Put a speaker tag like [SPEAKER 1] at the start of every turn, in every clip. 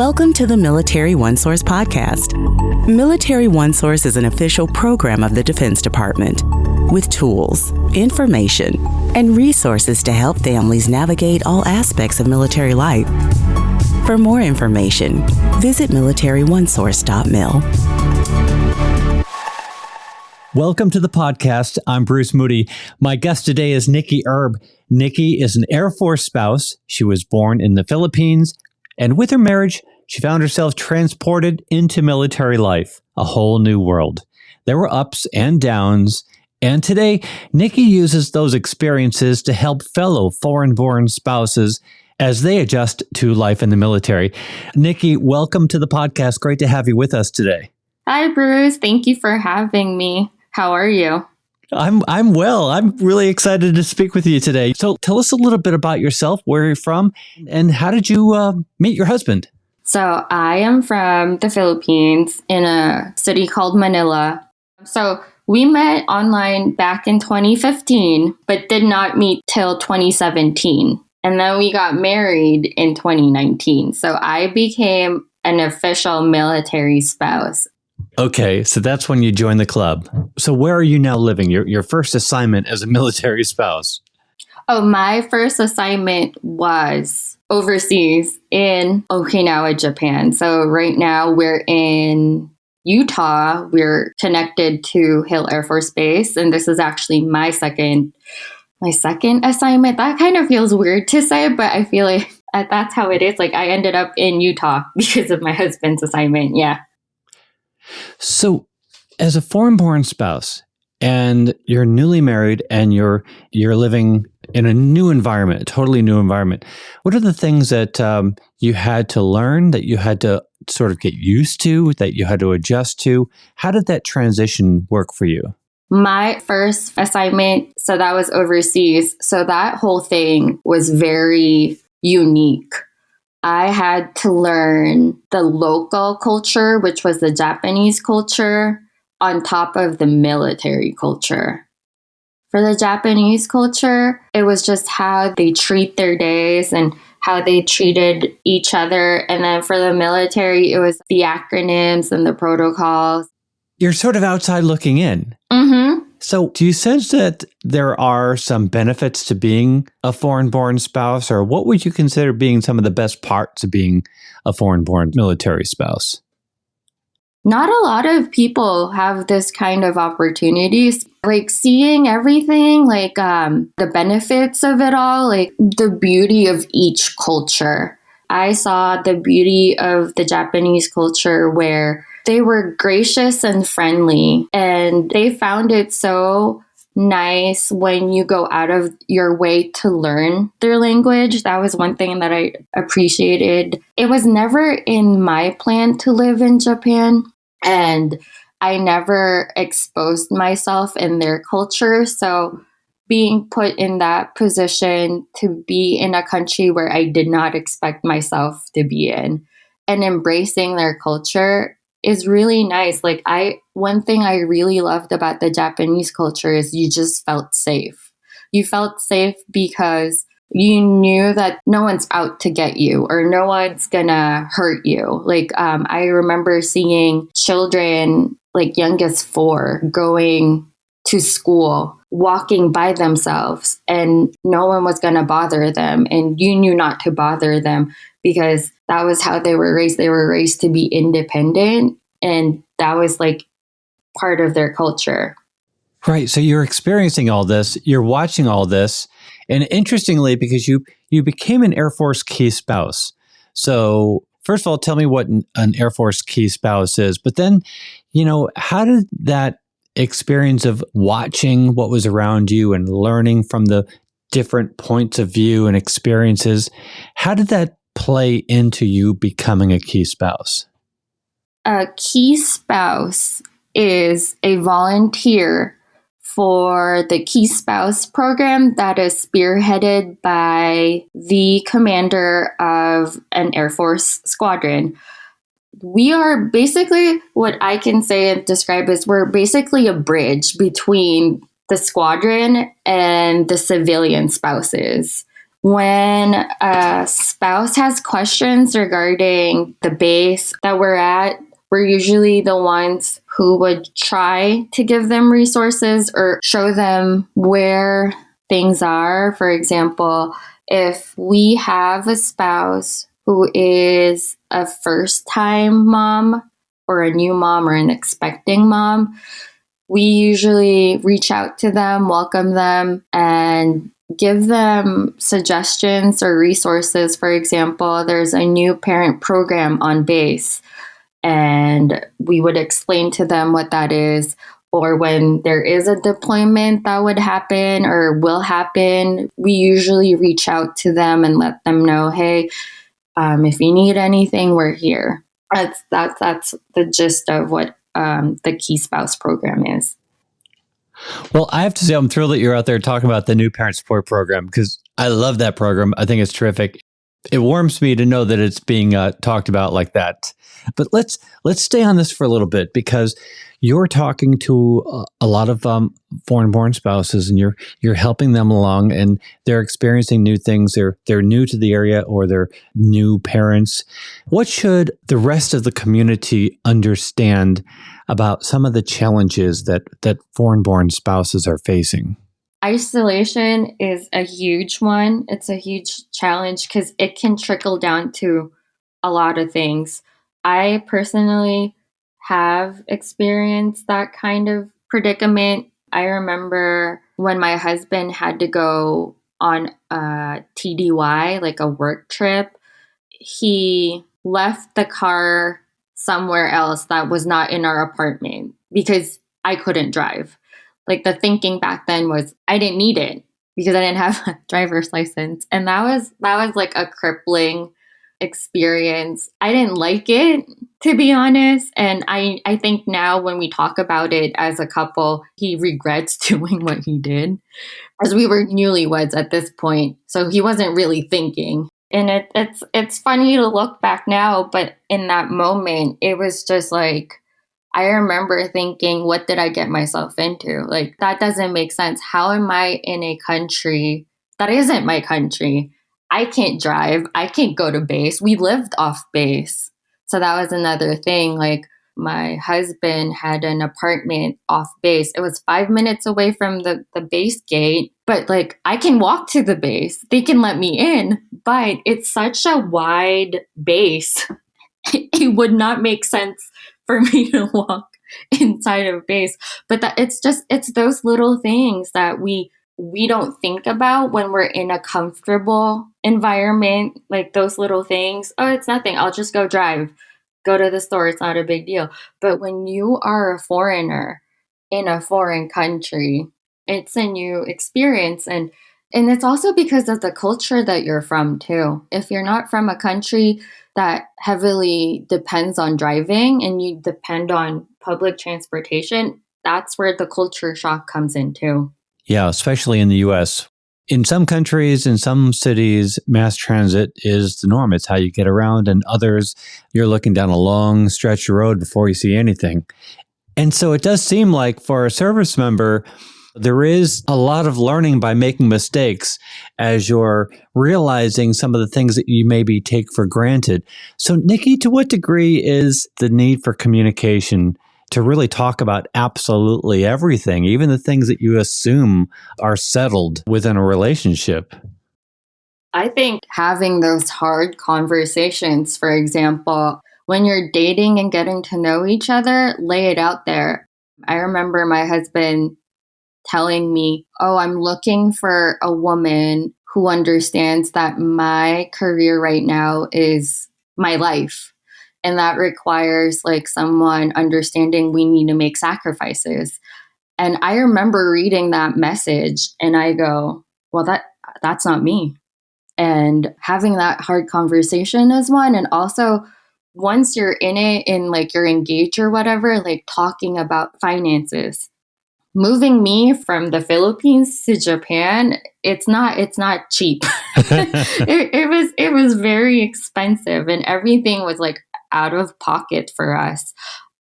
[SPEAKER 1] Welcome to the Military OneSource Podcast. Military OneSource is an official program of the Defense Department with tools, information, and resources to help families navigate all aspects of military life. For more information, visit Military OneSource.mil.
[SPEAKER 2] Welcome to the podcast. I'm Bruce Moody. My guest today is Nikki Erb. Nikki is an Air Force spouse. She was born in the Philippines, and with her marriage, she found herself transported into military life, a whole new world. There were ups and downs, and today, Nikki uses those experiences to help fellow foreign-born spouses as they adjust to life in the military. Nikki, welcome to the podcast. Great to have you with us today.
[SPEAKER 3] Hi, Bruce. Thank you for having me. How are you?
[SPEAKER 2] I'm well. I'm really excited to speak with you today. So tell us a little bit about yourself, where you're from, and how did you meet your husband?
[SPEAKER 3] So I am from the Philippines in a city called Manila. So we met online back in 2015, but did not meet till 2017. And then we got married in 2019. So I became an official military spouse.
[SPEAKER 2] Okay, so that's when you joined the club. So where are you now living? Your first assignment as a military spouse?
[SPEAKER 3] Oh, my first assignment was overseas in Okinawa, Japan. So right now we're in Utah. We're connected to Hill Air Force Base, and this is actually my second assignment. That kind of feels weird to say, but I feel like that's how it is. Like I ended up in Utah because of my husband's assignment. Yeah.
[SPEAKER 2] So as a foreign-born spouse, and you're newly married and you're living in a new environment, a totally new environment, what are the things that you had to learn, that you had to sort of get used to, that you had to adjust to? How did that transition work for you?
[SPEAKER 3] My first assignment, so that was overseas. So that whole thing was very unique. I had to learn the local culture, which was the Japanese culture, on top of the military culture. For the Japanese culture, it was just how they treat their days and how they treated each other. And then for the military, it was the acronyms and the protocols.
[SPEAKER 2] You're sort of outside looking in.
[SPEAKER 3] Mm-hmm.
[SPEAKER 2] So do you sense that there are some benefits to being a foreign-born spouse, or what would you consider being some of the best parts of being a foreign-born military spouse?
[SPEAKER 3] Not a lot of people have this kind of opportunities, like seeing everything, like the benefits of it all, like the beauty of each culture. I saw the beauty of the Japanese culture where they were gracious and friendly, and they found it so nice when you go out of your way to learn their language. That was one thing that I appreciated. It was never in my plan to live in Japan, and I never exposed myself in their culture. So being put in that position to be in a country where I did not expect myself to be in and embracing their culture is really nice. Like one thing I really loved about the Japanese culture is you just felt safe. You felt safe because you knew that no one's out to get you or no one's gonna hurt you. Like I remember seeing children like young as 4 going to school, walking by themselves, and no one was gonna bother them. And you knew not to bother them because that was how they were raised. They were raised to be independent, and that was like part of their culture.
[SPEAKER 2] Right. So you're experiencing all this, you're watching all this, and interestingly, because you became an Air Force key spouse. So first of all, tell me what an Air Force key spouse is, but then, how did that experience of watching what was around you and learning from the different points of view and experiences, how did that play into you becoming a key spouse?
[SPEAKER 3] A key spouse is a volunteer for the Key Spouse program that is spearheaded by the commander of an Air Force squadron. We are basically, what I can say and describe as, we're basically a bridge between the squadron and the civilian spouses. When a spouse has questions regarding the base that we're at, we're usually the ones who would try to give them resources or show them where things are. For example, if we have a spouse who is a first-time mom or a new mom or an expecting mom, we usually reach out to them, welcome them, and give them suggestions or resources. For example, there's a new parent program on base, and we would explain to them what that is. Or when there is a deployment that would happen or will happen, we usually reach out to them and let them know, hey, if you need anything, we're here. That's the gist of what the Key Spouse program is.
[SPEAKER 2] Well, I have to say, I'm thrilled that you're out there talking about the new parent support program because I love that program. I think it's terrific. It warms me to know that it's being talked about like that. But let's stay on this for a little bit because you're talking to a lot of foreign-born spouses, and you're helping them along, and they're experiencing new things. They're new to the area, or they're new parents. What should the rest of the community understand about some of the challenges that foreign-born spouses are facing?
[SPEAKER 3] Isolation is a huge one. It's a huge challenge because it can trickle down to a lot of things. I personally have experienced that kind of predicament. I remember when my husband had to go on a TDY, like a work trip, he left the car somewhere else that was not in our apartment because I couldn't drive. Like the thinking back then was I didn't need it because I didn't have a driver's license. And that was like a crippling experience. I didn't like it, to be honest. And I think now when we talk about it as a couple, he regrets doing what he did, as we were newlyweds at this point. So he wasn't really thinking. And it's funny to look back now, but in that moment, it was just like, I remember thinking, what did I get myself into? Like, that doesn't make sense. How am I in a country that isn't my country? I can't drive. I can't go to base. We lived off base. So that was another thing. Like, my husband had an apartment off base. It was 5 minutes away from the base gate, but like, I can walk to the base. They can let me in, but it's such a wide base. It would not make sense for me to walk inside of base. But it's those little things that we don't think about when we're in a comfortable environment, like those little things. Oh, it's nothing. I'll just go drive, go to the store. It's not a big deal. But when you are a foreigner in a foreign country, it's a new experience. And it's also because of the culture that you're from too. If you're not from a country that heavily depends on driving and you depend on public transportation, that's where the culture shock comes in too.
[SPEAKER 2] Yeah, especially in the U.S. In some countries, in some cities, mass transit is the norm. It's how you get around. And others, you're looking down a long stretch of road before you see anything. And so it does seem like for a service member, there is a lot of learning by making mistakes as you're realizing some of the things that you maybe take for granted. So, Nikki, to what degree is the need for communication to really talk about absolutely everything, even the things that you assume are settled within a relationship?
[SPEAKER 3] I think having those hard conversations, for example, when you're dating and getting to know each other, lay it out there. I remember my husband telling me, oh, I'm looking for a woman who understands that my career right now is my life. And that requires like someone understanding we need to make sacrifices. And I remember reading that message and I go, well, that's not me. And having that hard conversation is one. And also once you're in it and like you're engaged or whatever, like talking about finances. Moving me from the Philippines to Japan, it's not cheap. It was very expensive and everything was like out of pocket for us.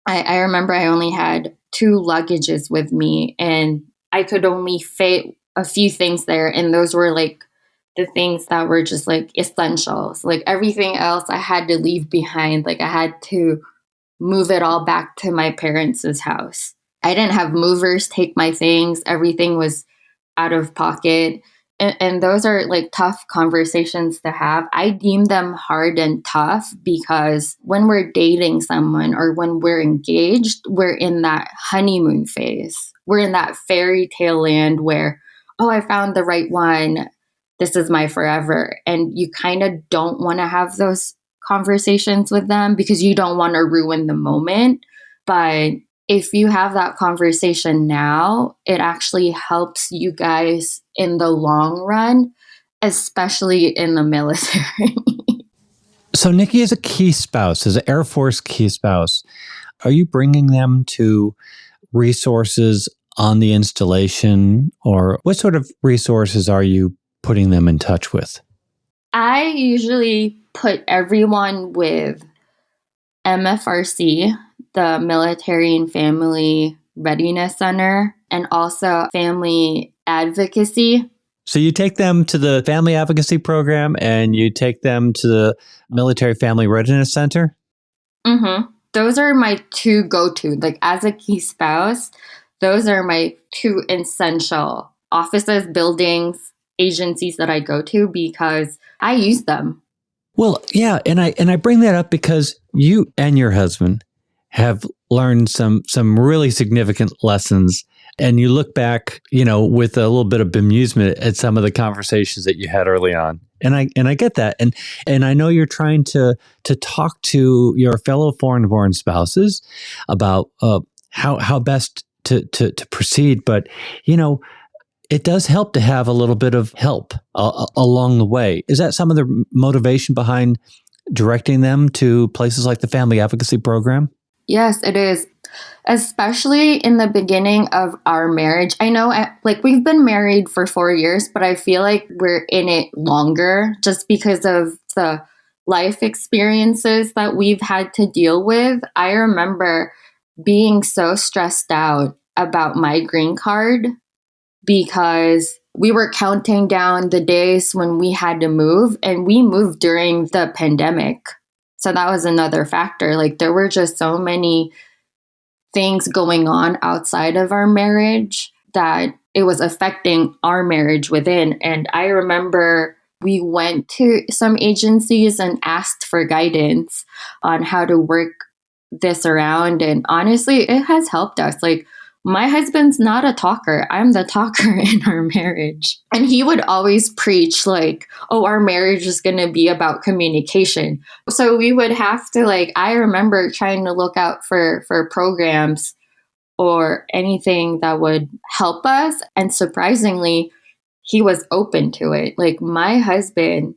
[SPEAKER 3] I remember I only had 2 luggages with me and I could only fit a few things there. And those were like the things that were just like essentials. Like everything else I had to leave behind. Like I had to move it all back to my parents' house. I didn't have movers take my things. Everything was out of pocket. And those are like tough conversations to have. I deem them hard and tough because when we're dating someone or when we're engaged, we're in that honeymoon phase. We're in that fairy tale land where, oh, I found the right one. This is my forever. And you kind of don't want to have those conversations with them because you don't want to ruin the moment. But if you have that conversation now, it actually helps you guys in the long run, especially in the military.
[SPEAKER 2] So Nikki is a key spouse, is an Air Force key spouse. Are you bringing them to resources on the installation, or what sort of resources are you putting them in touch with?
[SPEAKER 3] I usually put everyone with MFRC, the Military and Family Readiness Center, and also Family Advocacy.
[SPEAKER 2] So you take them to the Family Advocacy Program and you take them to the Military Family Readiness Center?
[SPEAKER 3] Mm-hmm. Those are my two go-to. Like as a key spouse, those are my two essential offices, buildings, agencies that I go to because I use them.
[SPEAKER 2] Well, yeah, and I bring that up because you and your husband have learned some really significant lessons, and you look back, with a little bit of bemusement at some of the conversations that you had early on, and I get that, and I know you're trying to talk to your fellow foreign-born spouses about how best to proceed, but it does help to have a little bit of help along the way. Is that some of the motivation behind directing them to places like the Family Advocacy Program?
[SPEAKER 3] Yes, it is. Especially in the beginning of our marriage. I know we've been married for 4 years, but I feel like we're in it longer just because of the life experiences that we've had to deal with. I remember being so stressed out about my green card because we were counting down the days when we had to move, and we moved during the pandemic. So that was another factor. Like there were just so many things going on outside of our marriage that it was affecting our marriage within. And I remember we went to some agencies and asked for guidance on how to work this around. And honestly, it has helped us. Like my husband's not a talker. I'm the talker in our marriage. And he would always preach like, oh, our marriage is going to be about communication. So we would have to I remember trying to look out for programs or anything that would help us. And surprisingly, he was open to it. Like my husband,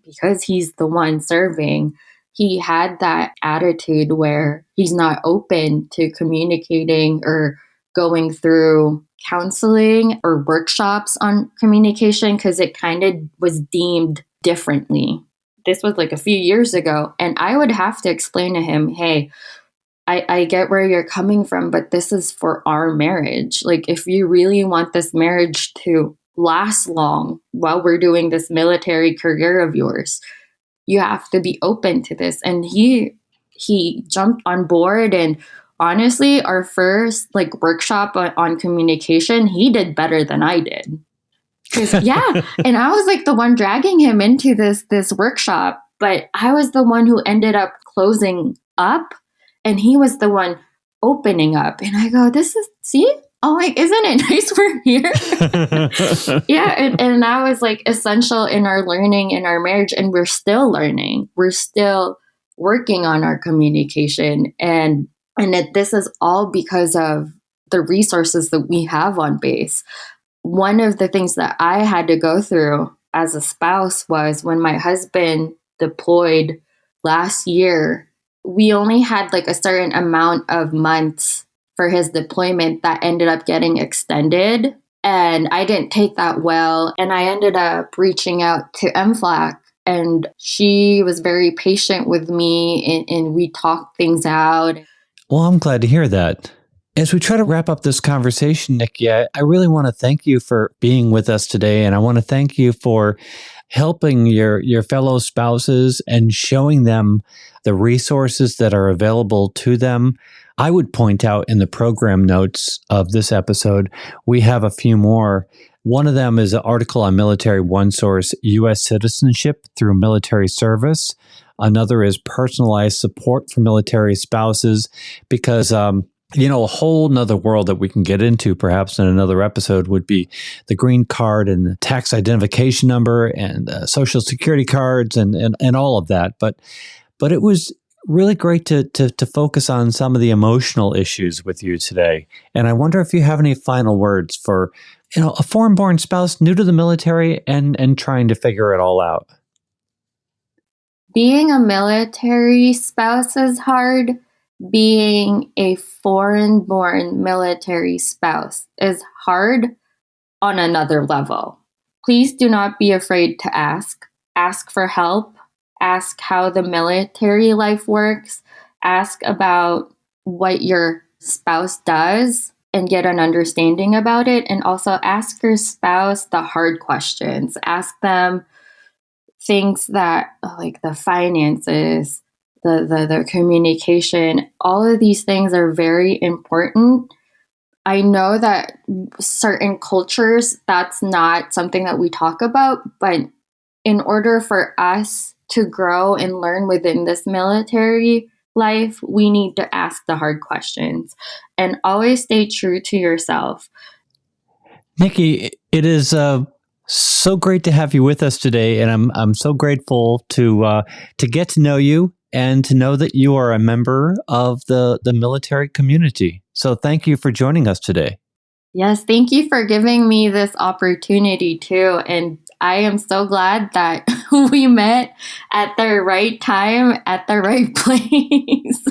[SPEAKER 3] because he's the one serving, he had that attitude where he's not open to communicating or going through counseling or workshops on communication because it kind of was deemed differently. This was a few years ago. And I would have to explain to him, hey, I get where you're coming from, but this is for our marriage. Like if you really want this marriage to last long while we're doing this military career of yours, you have to be open to this. And he jumped on board, and honestly, our first workshop on communication, he did better than I did. Yeah. And I was the one dragging him into this workshop, but I was the one who ended up closing up and he was the one opening up. And I go, see? Oh, isn't it nice we're here? Yeah. And that was essential in our learning in our marriage. And we're still learning. We're still working on our communication. And this is all because of the resources that we have on base. One of the things that I had to go through as a spouse was when my husband deployed last year, we only had a certain amount of months for his deployment that ended up getting extended. And I didn't take that well. And I ended up reaching out to MFLAC. And she was very patient with me and we talked things out.
[SPEAKER 2] Well, I'm glad to hear that. As we try to wrap up this conversation, Nikki, I really want to thank you for being with us today. And I want to thank you for helping your fellow spouses and showing them the resources that are available to them. I would point out in the program notes of this episode, we have a few more. One of them is an article on Military OneSource U.S. citizenship through military service. Another is personalized support for military spouses, because a whole nother world that we can get into perhaps in another episode would be the green card and the tax identification number and social security cards and all of that. But it was really great to focus on some of the emotional issues with you today. And I wonder if you have any final words for, a foreign-born spouse new to the military and trying to figure it all out.
[SPEAKER 3] Being a military spouse is hard. Being a foreign-born military spouse is hard on another level. Please do not be afraid to ask. Ask for help. Ask how the military life works. Ask about what your spouse does and get an understanding about it. And also ask your spouse the hard questions. Ask them things that, like the finances, the communication, all of these things are very important. I know that certain cultures, that's not something that we talk about, but in order for us to grow and learn within this military life, we need to ask the hard questions and always stay true to yourself.
[SPEAKER 2] Nikki, it is so great to have you with us today, and I'm so grateful to get to know you and to know that you are a member of the military community. So thank you for joining us today.
[SPEAKER 3] Yes, thank you for giving me this opportunity too. And I am so glad that we met at the right time, at the right place.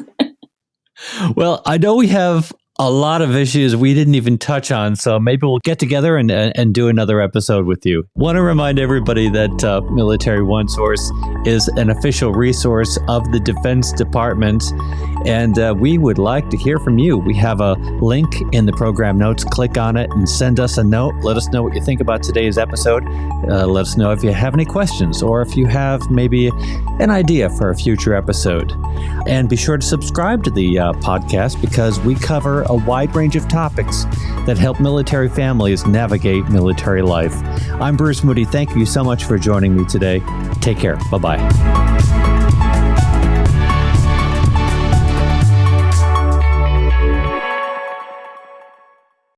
[SPEAKER 2] Well, I know we have a lot of issues we didn't even touch on, so maybe we'll get together and do another episode with you. Want to remind everybody that Military OneSource is an official resource of the Defense Department, and we would like to hear from you. We have a link in the program notes. Click on it and send us a note. Let us know what you think about today's episode. Let us know if you have any questions or if you have maybe an idea for a future episode. And be sure to subscribe to the podcast, because we cover a wide range of topics that help military families navigate military life. I'm Bruce Moody. Thank you so much for joining me today. Take care. Bye-bye.